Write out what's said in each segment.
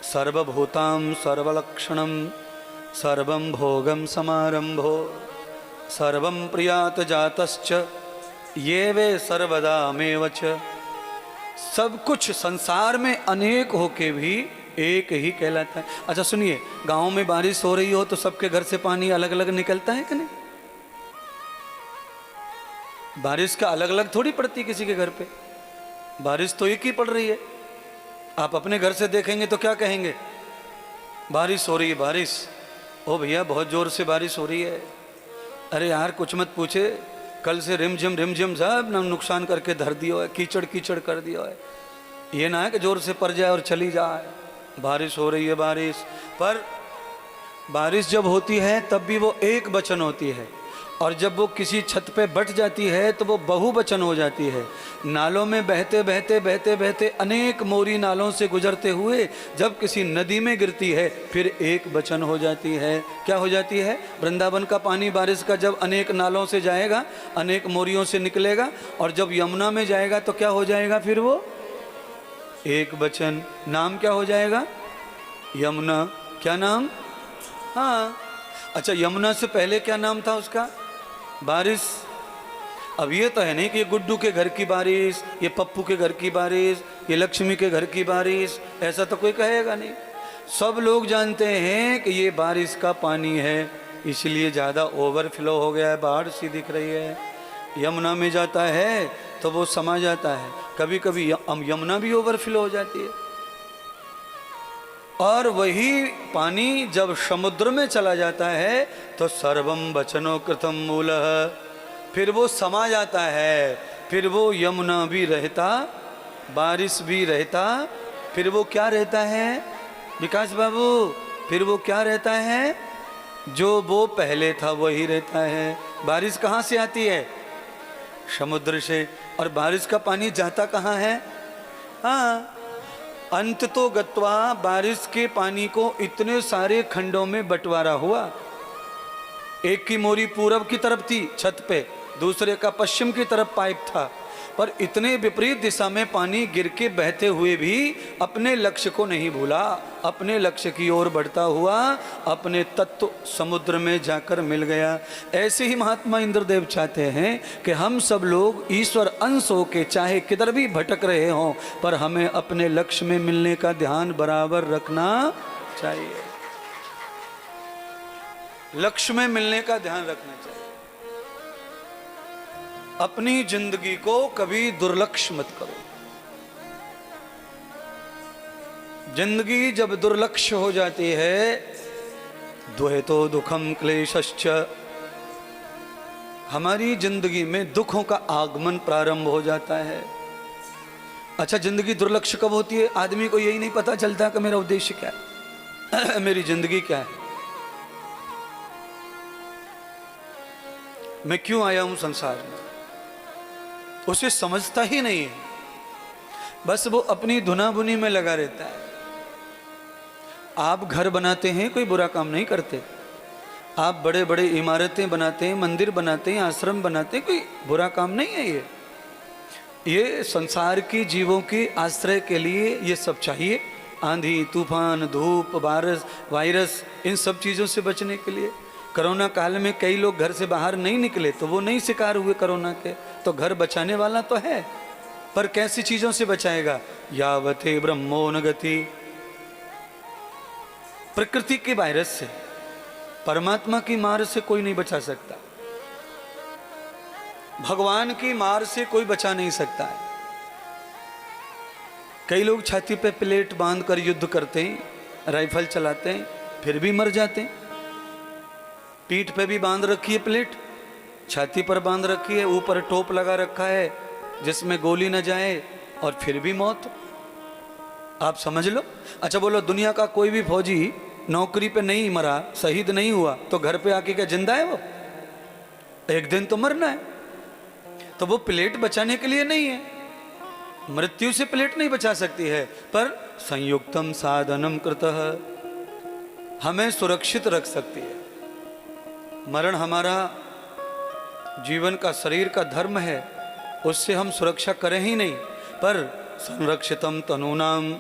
सर्वभूतां सर्वलक्षणं सर्वं भोगं समारंभो सर्वं प्रियात जातश्च ये वे सर्वदा मेव च। सब कुछ संसार में अनेक होके भी एक ही कहलाता है। अच्छा सुनिए, गांव में बारिश हो रही हो तो सबके घर से पानी अलग अलग निकलता है कि नहीं? बारिश का अलग अलग थोड़ी पड़ती किसी के घर पे, बारिश तो एक ही पड़ रही है। आप अपने घर से देखेंगे तो क्या कहेंगे? बारिश हो रही है, बारिश। ओ भैया बहुत जोर से बारिश हो रही है। अरे यार कुछ मत पूछे, कल से रिमझिम सब नुकसान करके धर दिया है, कीचड़ कीचड़ कर दिया है। ये ना है कि जोर से पड़ जाए और चली जाए। बारिश हो रही है बारिश, पर बारिश जब होती है तब भी वो एक वचन होती है, और जब वो किसी छत पे बट जाती है तो वो बहुवचन हो जाती है। नालों में बहते बहते बहते बहते अनेक मोरी नालों से गुजरते हुए जब किसी नदी में गिरती है फिर एक वचन हो जाती है। क्या हो जाती है? वृंदावन का पानी बारिश का जब अनेक नालों से जाएगा, अनेक मोरियों से निकलेगा, और जब यमुना में जाएगा तो क्या हो जाएगा? फिर वो एक वचन। नाम क्या हो जाएगा? यमुना। क्या नाम? हाँ। अच्छा, यमुना से पहले क्या नाम था उसका? बारिश। अब ये तो है नहीं कि ये गुड्डू के घर की बारिश, ये पप्पू के घर की बारिश, ये लक्ष्मी के घर की बारिश, ऐसा तो कोई कहेगा नहीं। सब लोग जानते हैं कि ये बारिश का पानी है, इसलिए ज़्यादा ओवरफ्लो हो गया है, बाढ़ सी दिख रही है। यमुना में जाता है तो वो समा जाता है। कभी कभी यमुना भी ओवरफ्लो हो जाती है, और वही पानी जब समुद्र में चला जाता है तो सर्वम वचनो कृतम मूलः, फिर वो समा जाता है। फिर वो यमुना भी रहता, बारिश भी रहता, फिर वो क्या रहता है विकास बाबू? फिर वो क्या रहता है? जो वो पहले था वही रहता है। बारिश कहाँ से आती है? समुद्र से। और बारिश का पानी जाता कहाँ है? हाँ, अंत तो गत्वा बारिश के पानी को इतने सारे खंडों में बंटवारा हुआ। एक की मोरी पूरब की तरफ थी छत पे, दूसरे का पश्चिम की तरफ पाइप था, पर इतने विपरीत दिशा में पानी गिर के बहते हुए भी अपने लक्ष्य को नहीं भूला, अपने लक्ष्य की ओर बढ़ता हुआ अपने तत्व समुद्र में जाकर मिल गया। ऐसे ही महात्मा इंद्रदेव चाहते हैं कि हम सब लोग ईश्वर अंश हो के चाहे किधर भी भटक रहे हों, पर हमें अपने लक्ष्य में मिलने का ध्यान बराबर रखना चाहिए। लक्ष्य में मिलने का ध्यान रखना चाहिए। अपनी जिंदगी को कभी दुर्लक्ष्य मत करो। जिंदगी जब दुर्लक्ष्य हो जाती है, द्वैतो दुखम क्लेशश्च, हमारी जिंदगी में दुखों का आगमन प्रारंभ हो जाता है। अच्छा, जिंदगी दुर्लक्ष्य कब होती है? आदमी को यही नहीं पता चलता कि मेरा उद्देश्य क्या है, मेरी जिंदगी क्या है, मैं क्यों आया हूं संसार में, उसे समझता ही नहीं है। बस वो अपनी धुनाभुनी में लगा रहता है। आप घर बनाते हैं, कोई बुरा काम नहीं करते। आप बड़े बड़े इमारतें बनाते हैं, मंदिर बनाते हैं, आश्रम बनाते हैं, कोई बुरा काम नहीं है। ये संसार की जीवों के आश्रय के लिए ये सब चाहिए। आंधी, तूफान, धूप, वायरस, इन सब चीज़ों से बचने के लिए। कोरोना काल में कई लोग घर से बाहर नहीं निकले तो वो नहीं शिकार हुए कोरोना के, तो घर बचाने वाला तो है, पर कैसी चीजों से बचाएगा? यावते ब्रह्मो न गति, प्रकृति के वायरस से, परमात्मा की मार से कोई नहीं बचा सकता, भगवान की मार से कोई बचा नहीं सकता है। कई लोग छाती पे प्लेट बांध कर युद्ध करते हैं, राइफल चलाते हैं, फिर भी मर जाते हैं। पीठ पे भी बांध रखी है प्लेट, छाती पर बांध रखी है, ऊपर टोप लगा रखा है जिसमें गोली न जाए, और फिर भी मौत। आप समझ लो। अच्छा बोलो, दुनिया का कोई भी फौजी नौकरी पे नहीं मरा, शहीद नहीं हुआ, तो घर पे आके क्या जिंदा है? वो एक दिन तो मरना है। तो वो प्लेट बचाने के लिए नहीं है, मृत्यु से प्लेट नहीं बचा सकती है, पर संयुक्तम साधनम कृतः हमें सुरक्षित रख सकती है। मरण हमारा जीवन का, शरीर का धर्म है, उससे हम सुरक्षा करें ही नहीं, पर संरक्षितम तनूनाम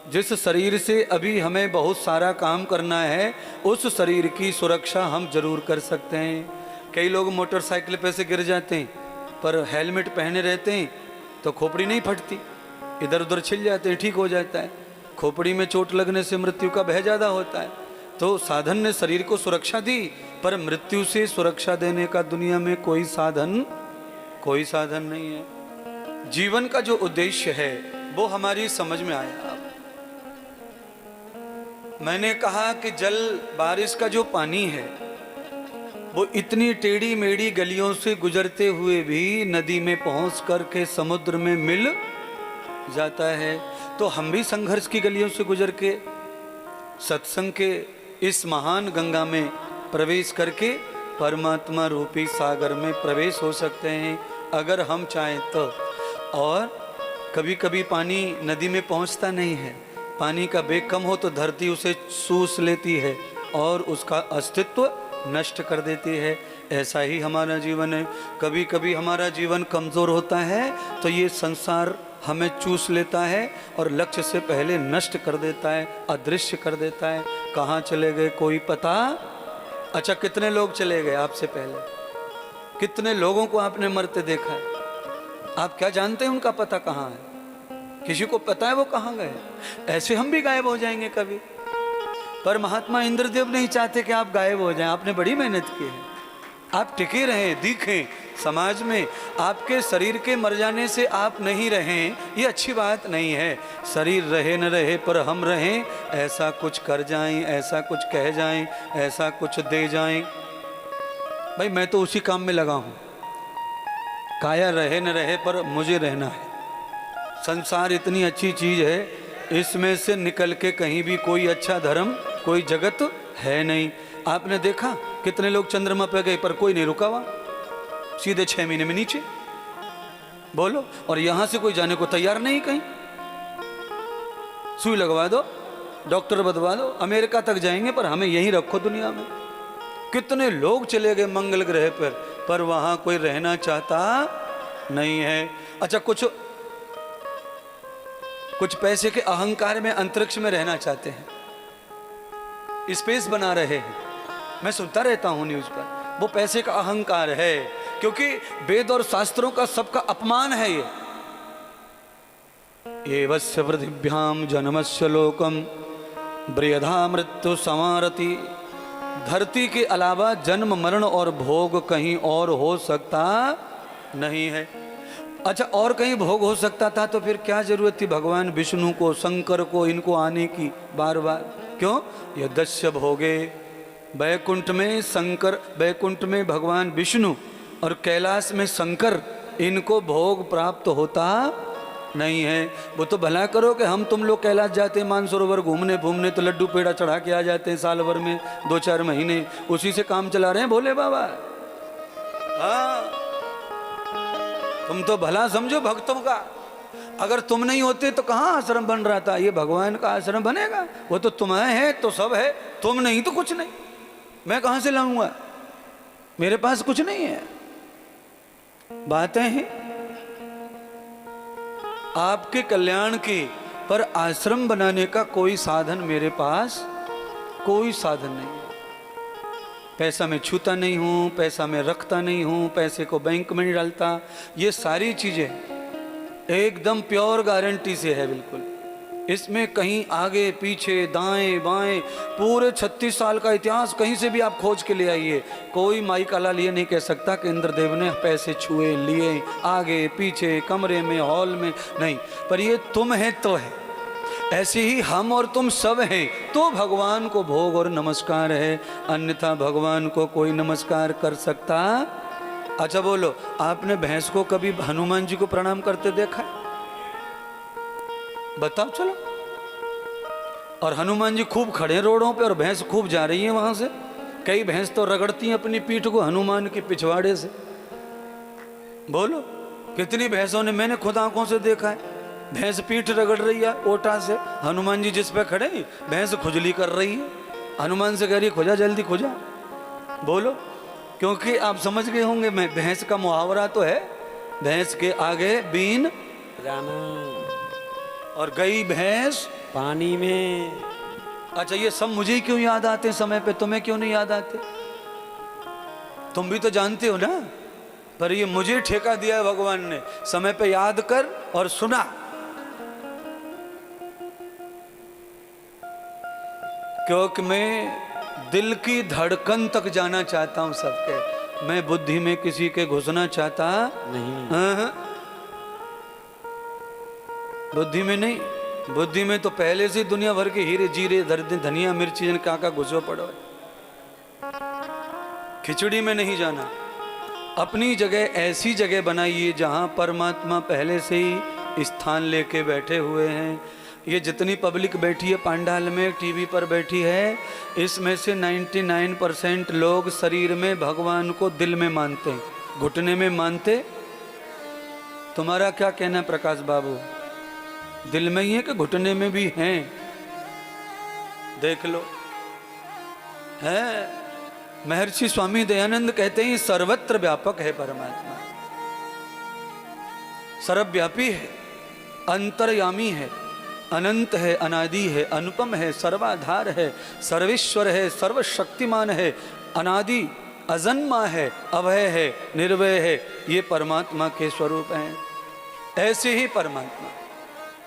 जिस शरीर से अभी हमें बहुत सारा काम करना है, उस शरीर की सुरक्षा हम जरूर कर सकते हैं। कई लोग मोटरसाइकिल पे से गिर जाते हैं, पर हेलमेट पहने रहते हैं तो खोपड़ी नहीं फटती, इधर उधर छिल जाते हैं, ठीक हो जाता है। खोपड़ी में चोट लगने से मृत्यु का भय ज़्यादा होता है। तो साधन ने शरीर को सुरक्षा दी, पर मृत्यु से सुरक्षा देने का दुनिया में कोई साधन नहीं है। जीवन का जो उद्देश्य है वो हमारी समझ में आया। मैंने कहा कि जल, बारिश का जो पानी है वो इतनी टेढ़ी मेढ़ी गलियों से गुजरते हुए भी नदी में पहुंच करके समुद्र में मिल जाता है। तो हम भी संघर्ष की गलियों से गुजर के सत्संग के इस महान गंगा में प्रवेश करके परमात्मा रूपी सागर में प्रवेश हो सकते हैं, अगर हम चाहें तो। और कभी कभी पानी नदी में पहुंचता नहीं है, पानी का वेग कम हो तो धरती उसे सूस लेती है और उसका अस्तित्व नष्ट कर देती है। ऐसा ही हमारा जीवन है। कभी कभी हमारा जीवन कमज़ोर होता है तो ये संसार हमें चूस लेता है और लक्ष्य से पहले नष्ट कर देता है, अदृश्य कर देता है। कहाँ चले गए कोई पता? अच्छा, कितने लोग चले गए आपसे पहले? कितने लोगों को आपने मरते देखा है? आप क्या जानते हैं उनका पता कहाँ है? किसी को पता है वो कहाँ गए? ऐसे हम भी गायब हो जाएंगे कभी। पर महात्मा इंद्रदेव नहीं चाहते कि आप गायब हो जाएं। आपने बड़ी मेहनत की है, आप टिके रहें, दिखें समाज में। आपके शरीर के मर जाने से आप नहीं रहें, ये अच्छी बात नहीं है। शरीर रहे न रहे पर हम रहें, ऐसा कुछ कर जाएं, ऐसा कुछ कह जाएं, ऐसा कुछ दे जाएं। भाई मैं तो उसी काम में लगा हूँ। काया रहे न रहे पर मुझे रहना है। संसार इतनी अच्छी चीज़ है, इसमें से निकल के कहीं भी कोई अच्छा धर्म, कोई जगत है नहीं। आपने देखा कितने लोग चंद्रमा पे गए पर कोई नहीं रुका वहाँ, सीधे 6 महीने में नीचे। बोलो, और यहां से कोई जाने को तैयार नहीं कहीं। सुई लगवा दो, डॉक्टर बदवा दो, अमेरिका तक जाएंगे पर हमें यहीं रखो दुनिया में। कितने लोग चले गए मंगल ग्रह पर वहां कोई रहना चाहता नहीं है। अच्छा, कुछ पैसे के अहंकार में अंतरिक्ष में रहना चाहते हैं, स्पेस बना रहे हैं। मैं सुनता रहता हूं न्यूज पर। वो पैसे का अहंकार है, क्योंकि वेद और शास्त्रों का सबका अपमान है ये। एवस्य पृथिव्याम जन्मस्य लोकम ब्रियधा मृत्यु समारति। धरती के अलावा जन्म मरण और भोग कहीं और हो सकता नहीं है। अच्छा, और कहीं भोग हो सकता था तो फिर क्या जरूरत थी भगवान विष्णु को, शंकर को, इनको आने की बार बार? क्यों? यदस्य भोगे, वैकुंठ में शंकर, वैकुंठ में भगवान विष्णु और कैलाश में शंकर, इनको भोग प्राप्त होता नहीं है। वो तो भला करो कि हम तुम लोग कैलाश जाते हैं मानसरोवर घूमने तो लड्डू पेड़ा चढ़ा के आ जाते हैं साल भर में 2-4 महीने, उसी से काम चला रहे हैं भोले बाबा। हाँ, तुम तो भला समझो भक्तों का। अगर तुम नहीं होते तो कहाँ आश्रम बन रहा था? ये भगवान का आश्रम बनेगा? वो तो तुम्हें है तो सब है, तुम नहीं तो कुछ नहीं। मैं कहाँ से लाऊंगा? मेरे पास कुछ नहीं है। बातें हैं आपके कल्याण की, पर आश्रम बनाने का कोई साधन मेरे पास कोई साधन नहीं है। पैसा मैं छूता नहीं हूँ, पैसा मैं रखता नहीं हूँ, पैसे को बैंक में नहीं डालता। ये सारी चीज़ें एकदम प्योर गारंटी से है बिल्कुल। इसमें कहीं आगे पीछे दाएं बाएं पूरे 36 साल का इतिहास कहीं से भी आप खोज के ले आइए, कोई माई काला लिए नहीं कह सकता कि इंद्रदेव ने पैसे छुए लिए आगे पीछे कमरे में हॉल में, नहीं। पर ये तुम है तो है, ऐसे ही हम और तुम सब हैं तो भगवान को भोग और नमस्कार है, अन्यथा भगवान को कोई नमस्कार कर सकता। अच्छा बोलो, आपने भैंस को कभी हनुमान जी को प्रणाम करते देखा? बताओ चलो। और हनुमान जी खूब खड़े रोडों पे और भैंस खूब जा रही है वहां से। कई भैंस तो रगड़ती हैं अपनी पीठ को हनुमान के पिछवाड़े से। बोलो, कितनी भैंसों ने, मैंने खुद आंखों से देखा है, भैंस पीठ रगड़ रही है ओटा से, हनुमान जी जिस पे खड़े भैंस खुजली कर रही है, हनुमान से कह रही खुजा जल्दी खुजा। बोलो, क्योंकि आप समझ गए होंगे, मैं भैंस का मुहावरा तो है, भैंस के आगे बीन राम, और गई भैंस पानी में। अच्छा, ये सब मुझे ही क्यों याद आते हैं समय पे, तुम्हें क्यों नहीं याद आते? तुम भी तो जानते हो ना, पर ये मुझे ठेका दिया है भगवान ने, समय पे याद कर और सुना। क्योंकि मैं दिल की धड़कन तक जाना चाहता हूं सबके, मैं बुद्धि में किसी के घुसना चाहता नहीं। हाँ। बुद्धि में नहीं, बुद्धि में तो पहले से दुनिया भर के हीरे जीरे दर्द धनिया मिर्ची जन का घुसो पड़ो है। खिचड़ी में नहीं जाना, अपनी जगह ऐसी जगह बनाइए जहां परमात्मा पहले से ही स्थान लेके बैठे हुए हैं। ये जितनी पब्लिक बैठी है पांडाल में, टीवी पर बैठी है, इसमें से 99% लोग शरीर में भगवान को दिल में मानते हैं, घुटने में मानते। तुम्हारा क्या कहना है प्रकाश बाबू, दिल में ही है कि घुटने में भी हैं? देख लो। है महर्षि स्वामी दयानंद कहते हैं सर्वत्र व्यापक है परमात्मा, सर्वव्यापी है, अंतर्यामी है, अनंत है, अनादि है, अनुपम है, सर्वाधार है, सर्वेश्वर है, सर्वशक्तिमान है, अनादि अजन्मा है, अभय है, निर्भय है। ये परमात्मा के स्वरूप हैं। ऐसे ही परमात्मा